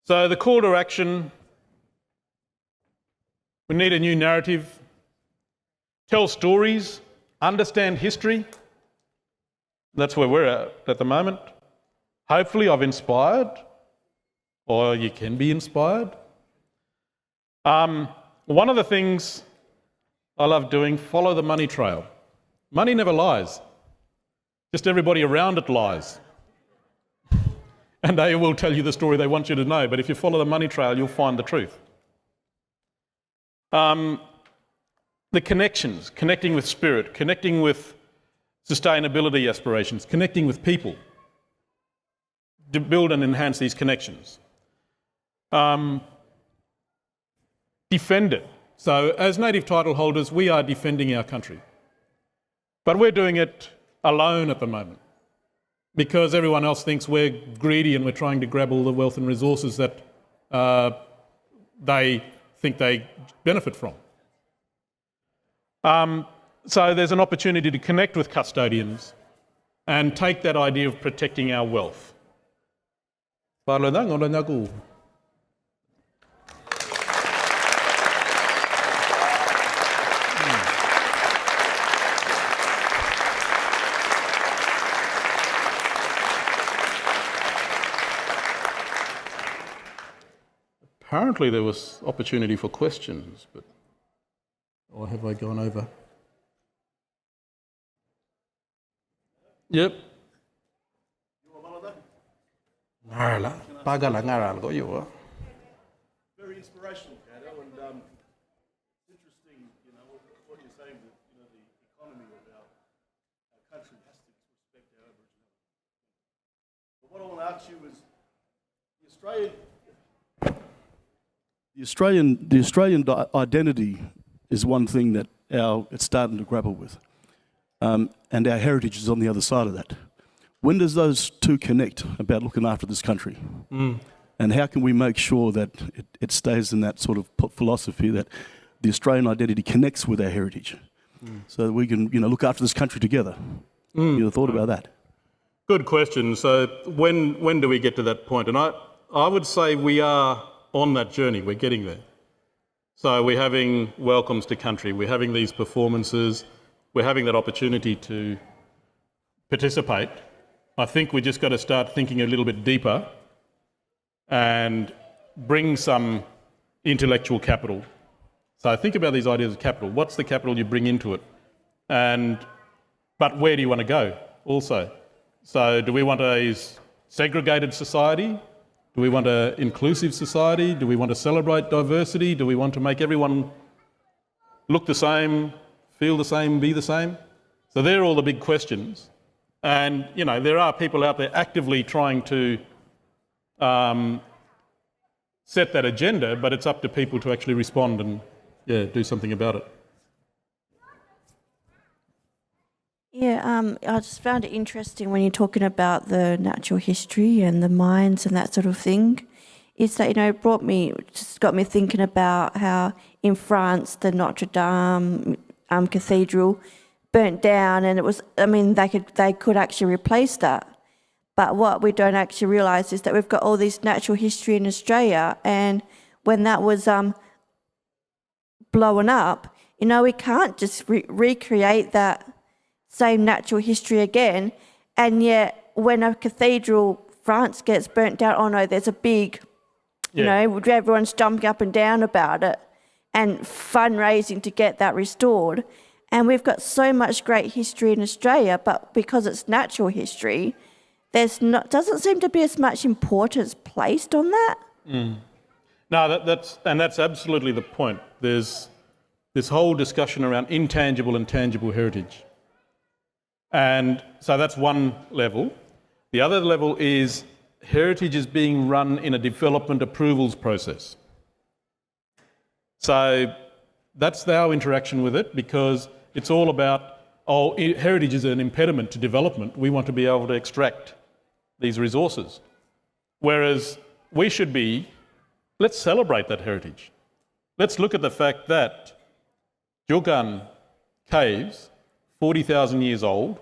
So the call to action, we need a new narrative, tell stories, understand history. That's where we're at the moment. Hopefully I've inspired, or you can be inspired. One of the things I love doing, follow the money trail. Money never lies. Just everybody around it lies. And they will tell you the story they want you to know, but if you follow the money trail, you'll find the truth. The connections, connecting with spirit, connecting with sustainability aspirations, connecting with people, to build and enhance these connections. Defend it. So as native title holders, we are defending our country. But we're doing it alone at the moment because everyone else thinks we're greedy and we're trying to grab all the wealth and resources that they think they benefit from. So there's an opportunity to connect with custodians and take that idea of protecting our wealth. Apparently there was opportunity for questions, but or have I gone over? Yep. Very inspirational, Kado, and interesting, what you're saying, that, the economy of our country has to respect our Aboriginal. But what I want to ask you is, the Australian identity is one thing that it's starting to grapple with, and our heritage is on the other side of that. When does those two connect about looking after this country? And how can we make sure that it stays in that sort of philosophy that the Australian identity connects with our heritage, so that we can look after this country together? You ever thought about that? Good question. So when do we get to that point? And I would say we are on that journey. We're getting there. So we're having welcomes to country. We're having these performances. We're having that opportunity to participate. I think we just got to start thinking a little bit deeper and bring some intellectual capital. So think about these ideas of capital. What's the capital you bring into it? But where do you want to go also? So do we want a segregated society? Do we want an inclusive society? Do we want to celebrate diversity? Do we want to make everyone look the same, feel the same, be the same? So they're all the big questions. And, there are people out there actively trying to set that agenda, but it's up to people to actually respond and, do something about it. Yeah, I just found it interesting when you're talking about the natural history and the mines and that sort of thing. It's that, it got me thinking about how in France the Notre Dame cathedral burnt down, and it was, they could actually replace that. But what we don't actually realise is that we've got all this natural history in Australia, and when that was blowing up, we can't just recreate that same natural history again. And yet when a cathedral, France, gets burnt down, oh no, there's a big, everyone's jumping up and down about it and fundraising to get that restored. And we've got so much great history in Australia, but because it's natural history, doesn't seem to be as much importance placed on that. No, that's absolutely the point. There's this whole discussion around intangible and tangible heritage. And so that's one level. The other level is heritage is being run in a development approvals process. So that's our interaction with it, because it's all about, heritage is an impediment to development. We want to be able to extract these resources. Whereas we should be, let's celebrate that heritage. Let's look at the fact that Djulkan caves, 40,000 years old,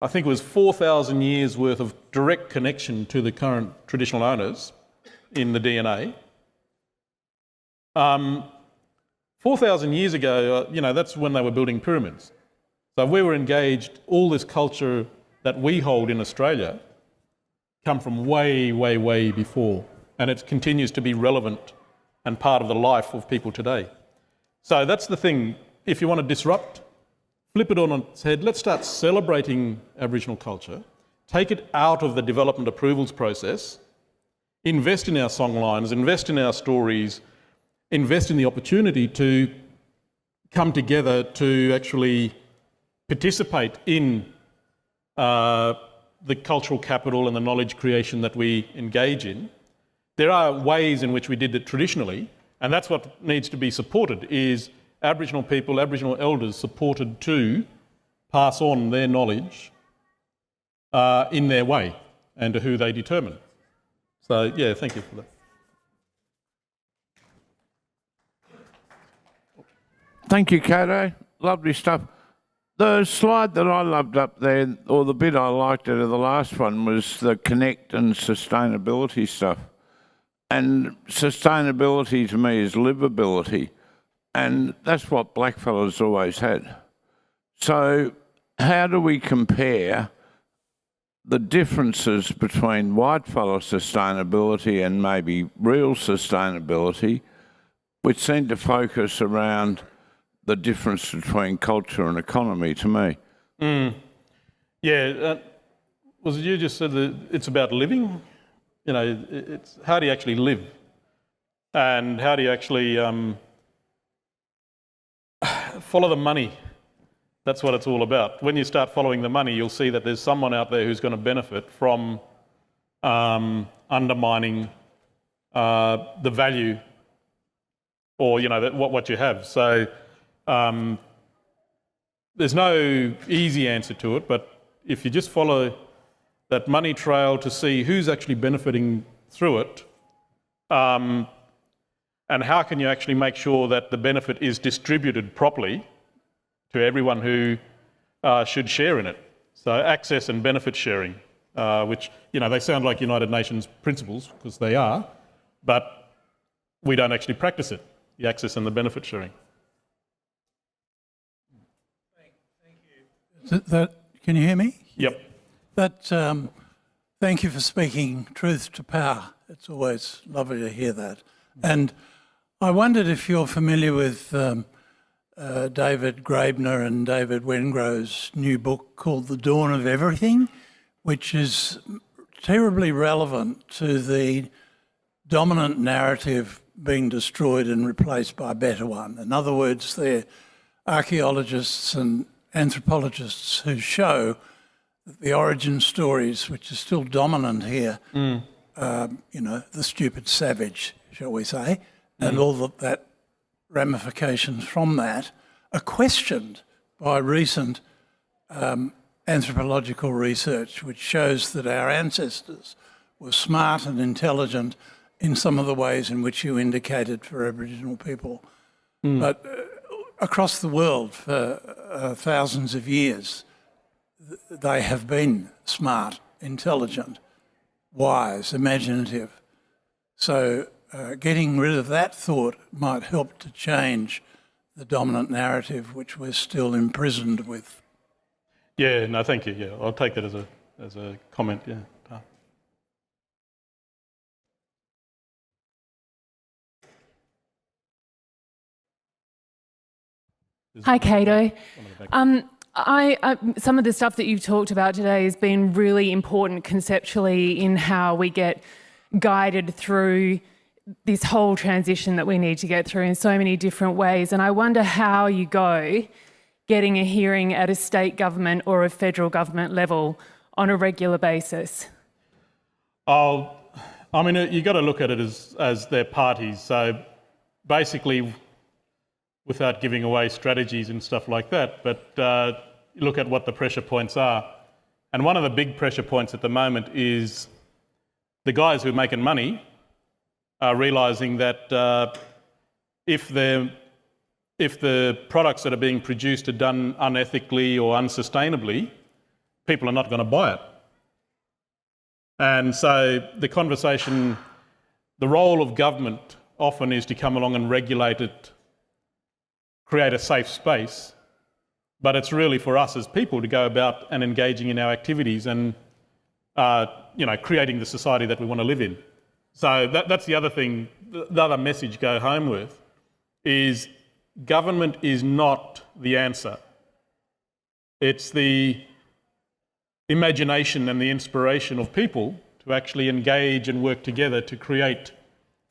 I think it was 4,000 years worth of direct connection to the current traditional owners in the DNA. 4,000 years ago, that's when they were building pyramids. So we were engaged, all this culture that we hold in Australia come from way, way, way before, and it continues to be relevant and part of the life of people today. So that's the thing. If you want to disrupt, flip it on its head, let's start celebrating Aboriginal culture, take it out of the development approvals process, invest in our songlines, invest in our stories, invest in the opportunity to come together to actually participate in the cultural capital and the knowledge creation that we engage in. There are ways in which we did it traditionally, and that's what needs to be supported, is Aboriginal people, Aboriginal elders supported to pass on their knowledge in their way and to who they determine. So, yeah, thank you for that. Thank you, Kado. Lovely stuff. The slide that I loved up there, or the bit I liked out of the last one, was the connect and sustainability stuff. And sustainability to me is livability. And that's what blackfellas always had. So how do we compare the differences between whitefella sustainability and maybe real sustainability, which seem to focus around the difference between culture and economy to me? Yeah, was it you just said that it's about living? You know, it's how do you actually live? And how do you actually follow the money? That's what it's all about. When you start following the money, you'll see that there's someone out there who's going to benefit from undermining the value or, you know, what you have. So there's no easy answer to it, but if you just follow that money trail to see who's actually benefiting through it, and how can you actually make sure that the benefit is distributed properly to everyone who should share in it. So access and benefit sharing, which, you know, they sound like United Nations principles, because they are, but we don't actually practice it, the access and the benefit sharing. Can you hear me? Yep. Thank you for speaking truth to power. It's always lovely to hear that. And I wondered if you're familiar with David Graebener and David Wengrow's new book called The Dawn of Everything, which is terribly relevant to the dominant narrative being destroyed and replaced by a better one. In other words, they're archaeologists and anthropologists who show that the origin stories, which are still dominant here, you know, the stupid savage, shall we say, and all that ramifications from that, are questioned by recent anthropological research, which shows that our ancestors were smart and intelligent in some of the ways in which you indicated for Aboriginal people. But across the world for thousands of years, they have been smart, intelligent, wise, imaginative. So getting rid of that thought might help to change the dominant narrative which we're still imprisoned with. Yeah, no, thank you. Yeah, I'll take that as a comment, yeah. Hi, Kado. Some of the stuff that you've talked about today has been really important conceptually in how we get guided through this whole transition that we need to get through in so many different ways. And I wonder how you go getting a hearing at a state government or a federal government level on a regular basis. I mean, you've got to look at it as their parties. So basically, without giving away strategies and stuff like that, but look at what the pressure points are. And one of the big pressure points at the moment is the guys who are making money are realising that if the products that are being produced are done unethically or unsustainably, people are not going to buy it. And so the conversation, the role of government often is to come along and regulate it, create a safe space, but it's really for us as people to go about and engaging in our activities and you know, creating the society that we want to live in. So that's the other thing, the other message go home with is government is not the answer. It's the imagination and the inspiration of people to actually engage and work together to create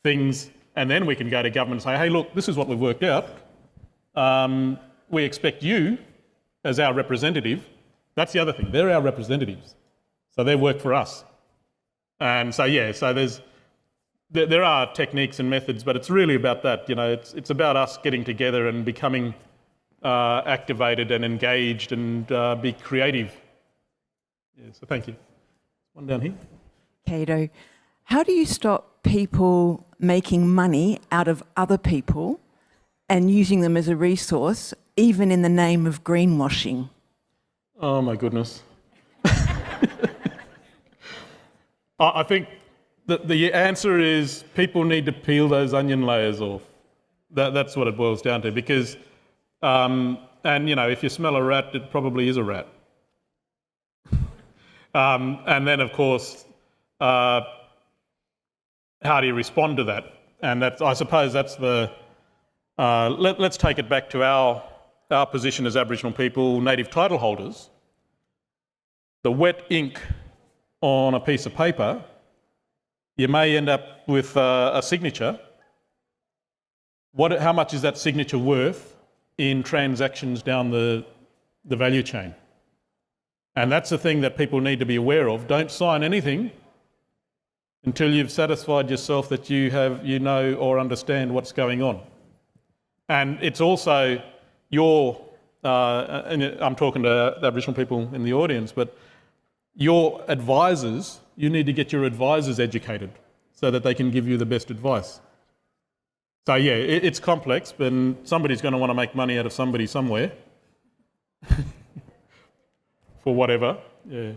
things and then we can go to government and say, hey, look, this is what we've worked out. We expect you as our representative. That's the other thing. They're our representatives. So they work for us. And so, yeah, so there are techniques and methods, but it's really about that. You know, it's about us getting together and becoming activated and engaged and be creative. Yeah, so thank you. One down here. Kado, how do you stop people making money out of other people and using them as a resource, even in the name of greenwashing? Oh my goodness. I think that the answer is people need to peel those onion layers off. That's what it boils down to, because, and you know, if you smell a rat, it probably is a rat. And then, of course, how do you respond to that? And that's, I suppose that's the, let's take it back to our position as Aboriginal people, native title holders. The wet ink on a piece of paper, you may end up with a signature. How much is that signature worth in transactions down the value chain? And that's the thing that people need to be aware of. Don't sign anything until you've satisfied yourself that you know or understand what's going on. And it's also your, and I'm talking to the Aboriginal people in the audience, but your advisors, you need to get your advisors educated so that they can give you the best advice. So yeah, it's complex, but somebody's going to want to make money out of somebody somewhere for whatever. Yeah.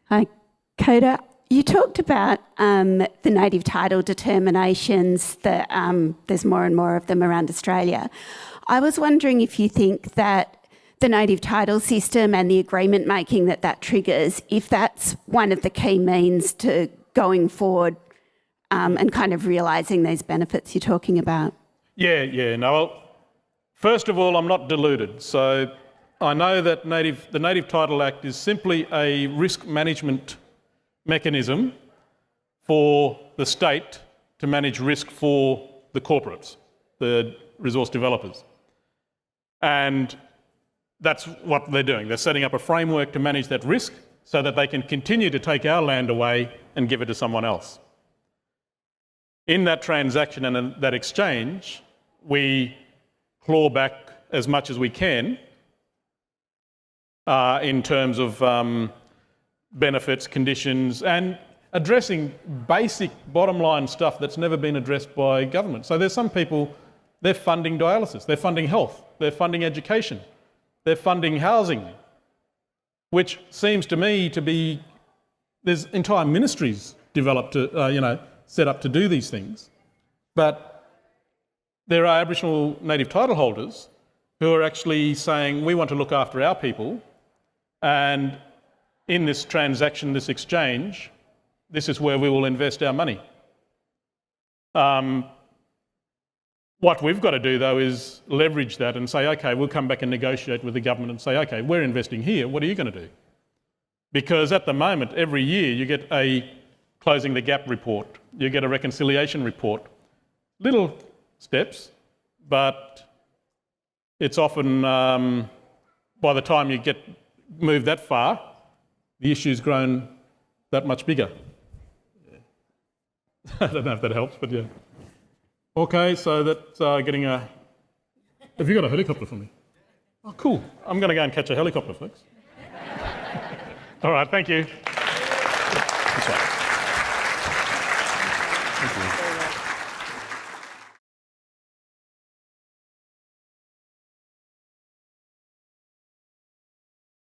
Hi, Kado. You talked about the native title determinations, that there's more and more of them around Australia. I was wondering if you think that the native title system and the agreement making that triggers, if that's one of the key means to going forward and kind of realising these benefits you're talking about. Yeah. No, well, first of all, I'm not deluded. So I know that the Native Title Act is simply a risk management mechanism for the state to manage risk for the corporates, the resource developers. And that's what they're doing. They're setting up a framework to manage that risk so that they can continue to take our land away and give it to someone else. In that transaction and in that exchange, we claw back as much as we can in terms of benefits, conditions, and addressing basic bottom line stuff that's never been addressed by government. So there's some people, they're funding dialysis, they're funding health, they're funding education, they're funding housing, which seems to me to be, there's entire ministries developed to, set up to do these things. But there are Aboriginal native title holders who are actually saying, we want to look after our people, and in this transaction, this exchange, this is where we will invest our money. What we've got to do, though, is leverage that and say, OK, we'll come back and negotiate with the government and say, OK, we're investing here, what are you going to do? Because at the moment, every year, you get a closing the gap report, you get a reconciliation report. Little steps, but it's often, by the time you move that far, the issue's grown that much bigger. Yeah. I don't know if that helps, but yeah. Okay, so that's getting a... Have you got a helicopter for me? Oh, cool. I'm going to go and catch a helicopter, folks. All right, thank you.